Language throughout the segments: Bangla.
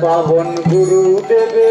পাবন গুরুদেবে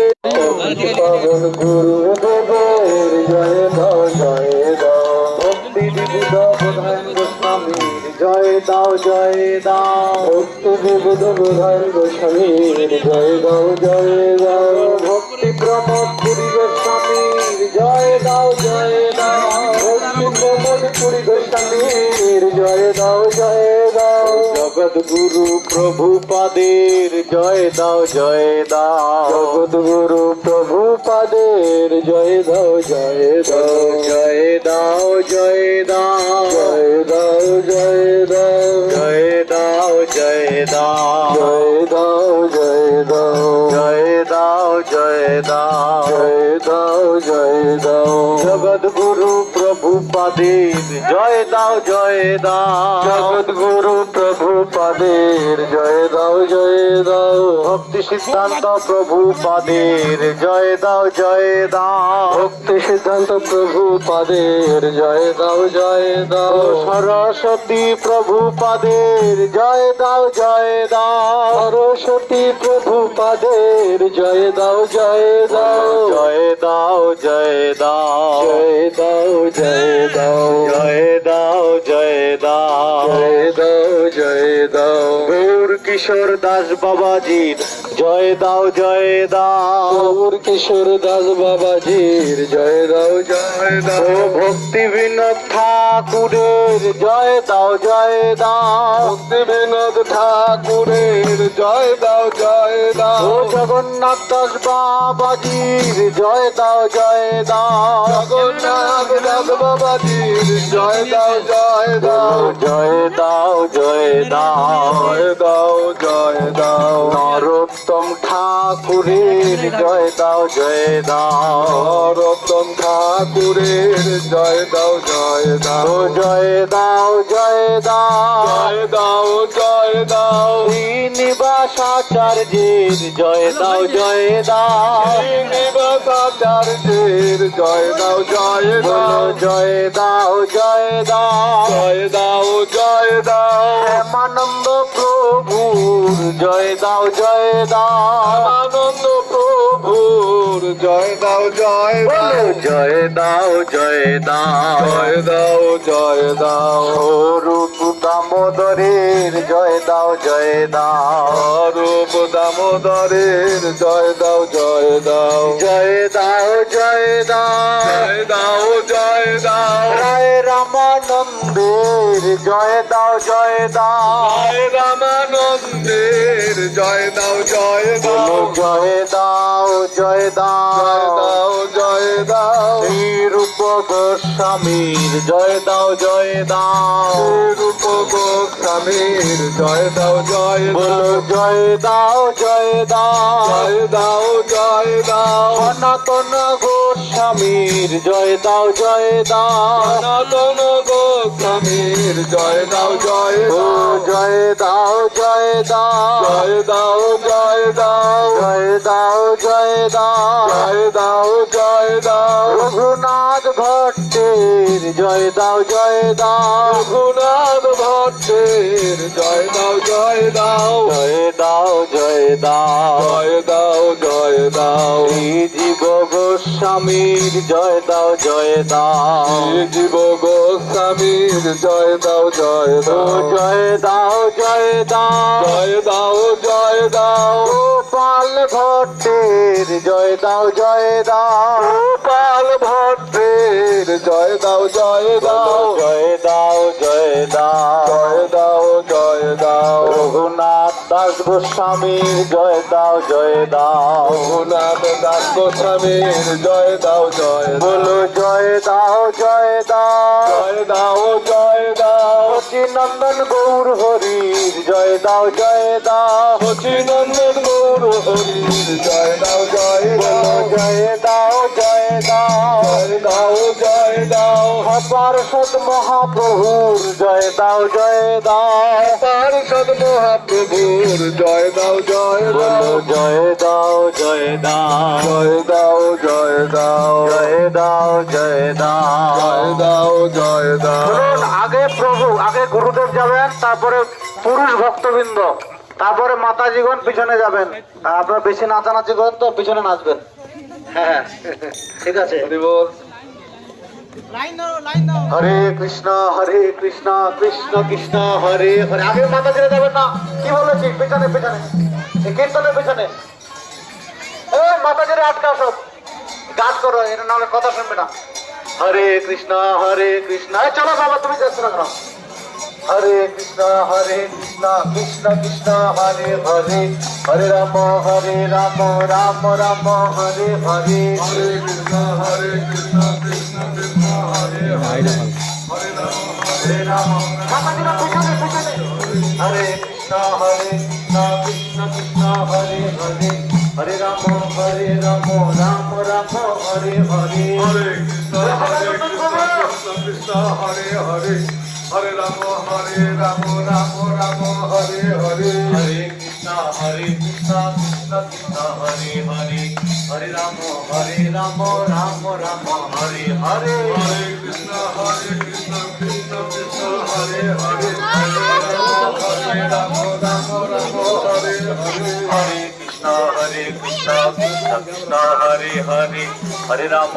পাবন গুরুদেবের জয় দাও জয় দাও। ভক্তি বিবুধ প্রধান গোস্বামীর জয় দাও জয় দাও। ভক্তি বিবুধ প্রধান গোস্বামীর জয় দাও জয় দাও। ভক্তি প্রমোদ পুরী গোস্বামীর জয় দাও জয় দাও। ভক্তি প্রমোদ পুরী গোস্বামীর জয় দাও জয় দাও। জগদ্গুরু প্রভুপাদের জয় দাও জয় দাও। জগদ্গুরু প্রভুপাদের জয় দাও জয় দাও। জয় দাও জয় দাও। জয় দাও জয় দাও। জয় দাও জয় দাও। জয় দাও জয় দাও। জয় দাও জয় দাও। জয় দাও জয় দাও। জগদ্গুরু প্রভুপাদের জয় দাও জয় দাও। জগদ্গুরু প্রভুপাদের জয় দাও জয় দাও। ভক্তি সিদ্ধান্ত প্রভুপাদের জয় দাও জয় দাও। ভক্তি সিদ্ধান্ত প্রভুপাদের জয় দাও জয় দাও। সরস্বতী প্রভুপাদের জয় দাও জয় দাও। সরস্বতী প্রভুপাদের জয় দাও জয় দাও। জয় দাও জয় দাও। জয় দাও জয় দাও। জয় দাও জয় দাও। জয় দাও জয় দাও। গৌর কিশোর দাস বাবাজির জয় দাও জয় দাও। গৌর কিশোর দাস বাবাজির জয় দাও জয় দাও। ভক্তি বিনোদ ঠাকুরের জয় দাও জয় দাও। ভক্তি বিনোদ ঠাকুরের জয় দাও জয় দাও। জগন্নাথ দাস বাবাজির জয় দাও জয় দাও। জগন্নাথ দাস বাবাজির জয় দাও জয় দাও। জয় দাও জয় দাও। জয় দাও জয় দাও। নরোত্তম ঠাকুরের জয় দাও জয় দাও। নরোত্তম ঠাকুরের জয় দাও জয় দাও। জয় দাও জয় দাও। জয় দাও জয় দাও। শ্রীনিবাসাচার্যের জয় দাও জয় দাও। শ্রীনিবাসাচার্যের জয় দাও জয় দাও। জয় দাও জয় দাও। জয় দাও জয় দাও। হেমানন্দ প্রভুর জয় দাও জয় দাও। আনন্দ প্রভুর জয় দাও জয় দাও। জয় দাও জয় দাও। জয় দাও জয় দাও। রূপ দামোদরের জয় দাও জয় দাও। রূপ দামোদরের জয় দাও জয় দাও। জয় দাও জয় দাও। জয় দাও জয় দাও। রায় রামানন্দের জয় দাও জয় দাও। রায় রামানন্দের জয় দাও জয় দাও। জয় দাও জয় দাও। জয় দাও জয় দাও। শ্রীরূপ গোস্বামীর জয় দাও জয় দাও। শ্রীরূপ গোস্বামীর জয় দাও জয় দাও। জয় দাও জয় দাও। জয় দাও জয় দাও। সনাতন গোস্বামীর জয় দাও জয় দাও। সনাতন গোস্বামীর জয় দাও জয় দাও। জয় দাও জয় দাও। জয় দাও জয় দাও। জয় দাও জয় দাও। জয় দাও জয় দাও। রঘুনাথ ভট্টের জয় দাও জয় দাও। রঘুনাথ ভট্টের জয় দাও জয় দাও। জয় দাও জয় দাও। জয় দাও জয় দাও। জীব গোস্বামীর জয় দাও জয় দাও। জীব গোস্বামীর জয় দাও জয় দাও। জয় দাও জয় দাও। জয় দাও জয় দাও। গোপাল ভট্টের জয় দাও জয় দাও। গোপাল ভট্টের জয় দাও জয় দাও। জয় দাও জয় দাও। জয় দাও জয় দাও। রঘুনাথ দাস গোস্বামীর জয় দাও জয় দাও। রঘুনাথ দাস গোস্বামীর জয় দাও জয় দাও। বলো জয় দাও জয় দাও। জয় দাও জয় দাও। সচিনন্দন গৌর হরির জয় দাও জয় দাও। সচিনন্দন গৌর হরির জয় দাও জয় দাও। জয় দাও জয় দাও। জয় দাও জয় দাও। পার্ষদ মহাপ্রভুর জয় দাও জয় দাও। পার্ষদ মহাপ্রভুর জয় দাও জয় দাও। জয় দাও জয় দাও। জয় দাও জয় দাও। জয় দাও জয় দাও। জয় দাও জয় দাও। আগে প্রভু, আগে গুরুদেব যাবেন, তারপরে পুরুষ ভক্তবৃন্দ। তারপরে মাতাজিগণ পিছনে যাবেন, আপনারা বেশি নাচানাচি করেন তো পিছনে নাচবেন। হ্যাঁ ঠিক আছে। হরে কৃষ্ণ কৃষ্ণ কৃষ্ণ হরে হরে। আগে মাতাজিরা যাবেন না, কি বলেছি? পিছনে পিছনে, কীর্তনের পিছনে। মাতাজিরা আটকা সব গাছ করো, এটা নাহলে কথা শুনবে না। হরে কৃষ্ণ চলো বাবা তুমি যাচ্ছ না কেন? হরে কৃষ্ণ কৃষ্ণ কৃষ্ণ হরে হরে, হরে রাম রাম রাম হরে হরে, হরে কৃষ্ণ কৃষ্ণ কৃষ্ণ হরে হরে, হরে রাম মাতাজিরা পিছনে পিছনে। হরে কৃষ্ণ কৃষ্ণ কৃষ্ণ হরে হরে, হরে রাম রাম রাম হরে হরে, হরে কৃষ্ণ কৃষ্ণ হরে হরে, হরে রাম রাম রাম হরে হরে, হরে কৃষ্ণ কৃষ্ণ কৃষ্ণ হরে হরে, হরে রাম রাম রাম হরে হরে, হরে কৃষ্ণ কৃষ্ণ কৃষ্ণ হরে হরে, হরে রাম রাম হরে হরে, হরে কৃষ্ণ কৃষ্ণ কৃষ্ণ হরে হরে, হরে রাম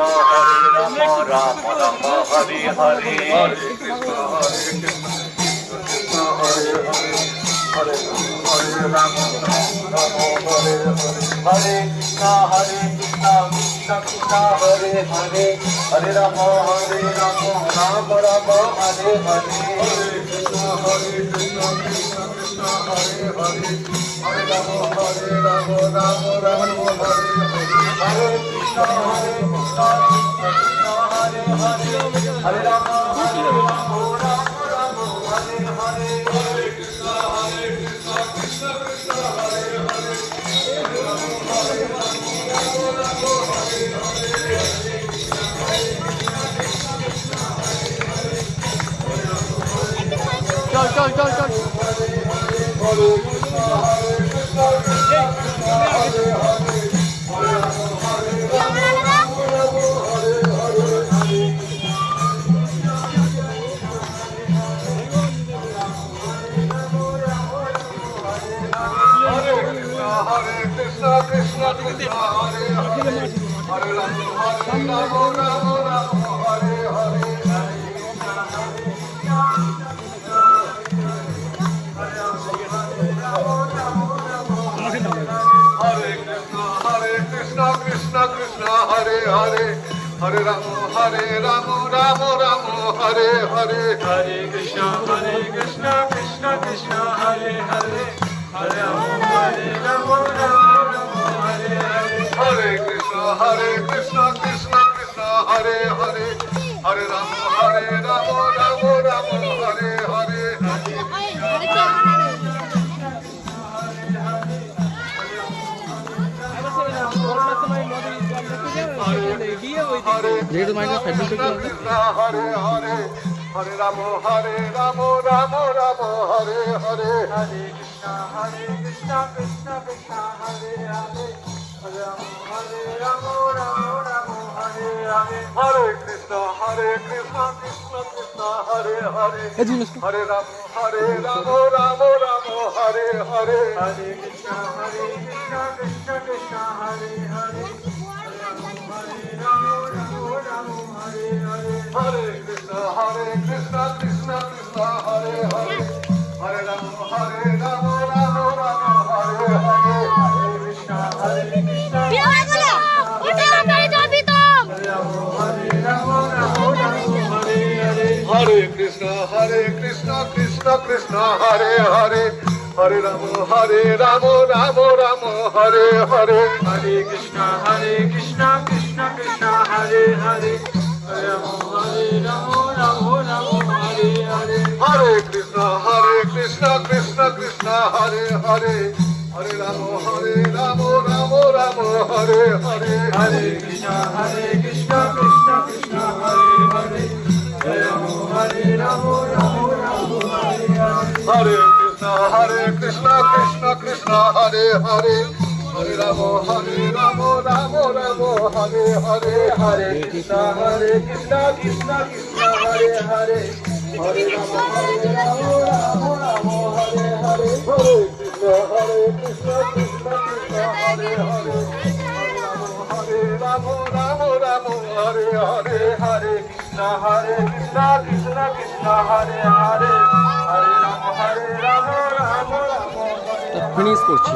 রাম রাম হরে হরে, হরে কৃষ্ণ কৃষ্ণ হরে হরে, হরে রাম রাম হরে হরে, হরে কৃষ্ণ কৃষ্ণ কৃষ্ণ হরে হরে, হরে রাম রাম রাম হরে হরে, হরে কৃষ্ণ কৃষ্ণ কৃষ্ণ হরে হরে, হরে রাম রাম রাম হরে হরে, হরে কৃষ্ণ কৃষ্ণ কৃষ্ণ হরে হরে, হরে রাম রাম রাম হরে হরে, হরে কৃষ্ণ কৃষ্ণ কৃষ্ণ হরে হরে, হরে রাম রাম হরে হরে। চল চল চল চল। কৃষ্ণ কৃষ্ণ হরে হরে, হরে রাম রাম হরে হরে, হরে কৃষ্ণ কৃষ্ণ কৃষ্ণ হরে হরে, হরে রাম রাম রাম হরে হরে, হরে কৃষ্ণ কৃষ্ণ কৃষ্ণ হরে হরে, হরে রাম রাম রাম হরে হরে, হরে কৃষ্ণ কৃষ্ণ কৃষ্ণ হরে হরে, হরে রাম রাম রাম হরে হরে, যেহেতু মাইন্ডটা ফ্যামিলি হরে হরে, হরে রাম রাম রাম হরে হরে, হরে কৃষ্ণ কৃষ্ণ কৃষ্ণ হরে হরে, হরে রাম রাম হরে হরে, হরে কৃষ্ণ কৃষ্ণ কৃষ্ণ হরে হরে, হরে রাম রাম রাম হরে হরে, হরে কৃষ্ণ কৃষ্ণ কৃষ্ণ হরে হরে, হরে কৃষ্ণ কৃষ্ণ কৃষ্ণ হরে হরে, হরে রাম রাম রাম হরে হরে, হরে কৃষ্ণ হরে কৃষ্ণ কৃষ্ণ কৃষ্ণ হরে হরে, হরে রাম রাম রাম হরে হরে, হরে কৃষ্ণ কৃষ্ণ কৃষ্ণ হরে হরে, হরে রাম রাম রাম হরে হরে, হরে কৃষ্ণ কৃষ্ণ কৃষ্ণ হরে হরে, হরে রাম রাম রাম হরে হরে, হরে কৃষ্ণ কৃষ্ণ কৃষ্ণ হরে হরে, হরে রাম রাম রাম হরে হরে, হরে কৃষ্ণ কৃষ্ণ কৃষ্ণ হরে হরে, হরে রাম রাম রাম হরে হরে, হরে কৃষ্ণ কৃষ্ণ কৃষ্ণ হরে হরে, হরে রাম হরে রাম রাম রাম হরে হরে হরে কৃষ্ণ কৃষ্ণ কৃষ্ণ হরে হরে হরে রাম রাম রাম হরে হরে হরে কৃষ্ণ কৃষ্ণ কৃষ্ণ হরে হরে হরে রাম রাম রাম রাম ফিনিশ করছি।